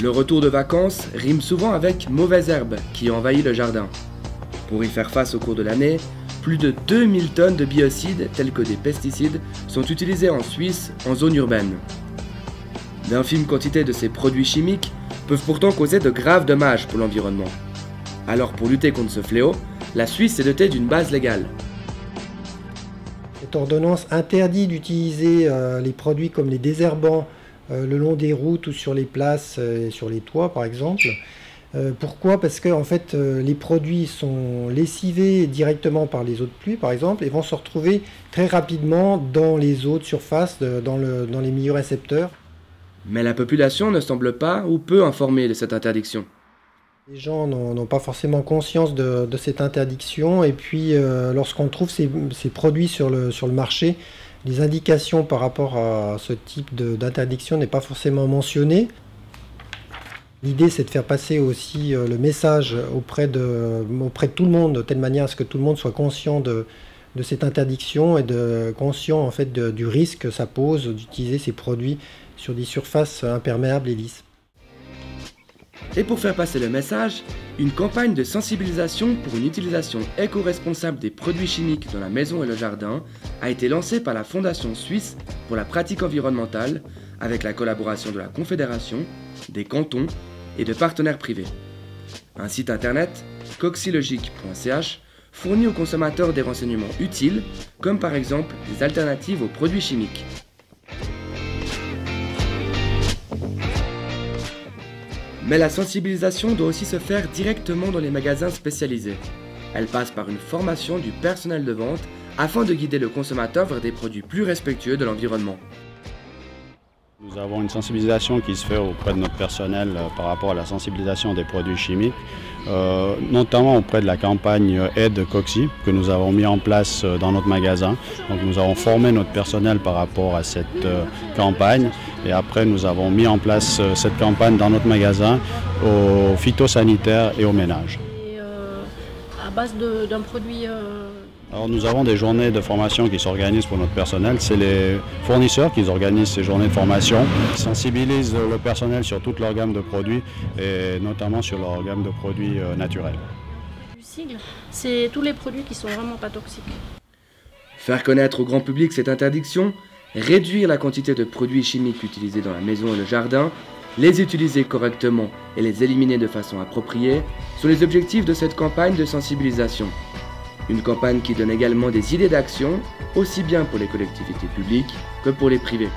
Le retour de vacances rime souvent avec mauvaise herbe qui envahit le jardin. Pour y faire face au cours de l'année, plus de 2000 tonnes de biocides tels que des pesticides sont utilisés en Suisse en zone urbaine. D'infimes quantités de ces produits chimiques peuvent pourtant causer de graves dommages pour l'environnement. Alors pour lutter contre ce fléau, la Suisse s'est dotée d'une base légale. Cette ordonnance interdit d'utiliser les produits comme les désherbants le long des routes ou sur les places et sur les toits par exemple. Pourquoi? Parce que en fait, les produits sont lessivés directement par les eaux de pluie par exemple et vont se retrouver très rapidement dans les eaux de surface, dans les milieux récepteurs. Mais la population ne semble pas ou peu informée de cette interdiction. Les gens n'ont pas forcément conscience de cette interdiction et puis lorsqu'on trouve ces produits sur le marché, les indications par rapport à ce type d'interdiction n'est pas forcément mentionnées. L'idée c'est de faire passer aussi le message auprès de tout le monde de telle manière à ce que tout le monde soit conscient de cette interdiction et conscient en fait du risque que ça pose d'utiliser ces produits sur des surfaces imperméables et lisses. Et pour faire passer le message, une campagne de sensibilisation pour une utilisation éco-responsable des produits chimiques dans la maison et le jardin a été lancée par la Fondation suisse pour la pratique environnementale avec la collaboration de la Confédération, des cantons et de partenaires privés. Un site internet, coxylogique.ch, fournit aux consommateurs des renseignements utiles, comme par exemple des alternatives aux produits chimiques. Mais la sensibilisation doit aussi se faire directement dans les magasins spécialisés. Elle passe par une formation du personnel de vente afin de guider le consommateur vers des produits plus respectueux de l'environnement. Nous avons une sensibilisation qui se fait auprès de notre personnel par rapport à la sensibilisation des produits chimiques, notamment auprès de la campagne Aide Coxy que nous avons mis en place dans notre magasin. Donc nous avons formé notre personnel par rapport à cette campagne et après nous avons mis en place cette campagne dans notre magasin aux phytosanitaires et au ménage. Et à base d'un produit... Alors nous avons des journées de formation qui s'organisent pour notre personnel. C'est les fournisseurs qui organisent ces journées de formation. Ils sensibilisent le personnel sur toute leur gamme de produits et notamment sur leur gamme de produits naturels. Du sigle, c'est tous les produits qui sont vraiment pas toxiques. Faire connaître au grand public cette interdiction, réduire la quantité de produits chimiques utilisés dans la maison et le jardin, les utiliser correctement et les éliminer de façon appropriée sont les objectifs de cette campagne de sensibilisation. Une campagne qui donne également des idées d'action, aussi bien pour les collectivités publiques que pour les privés.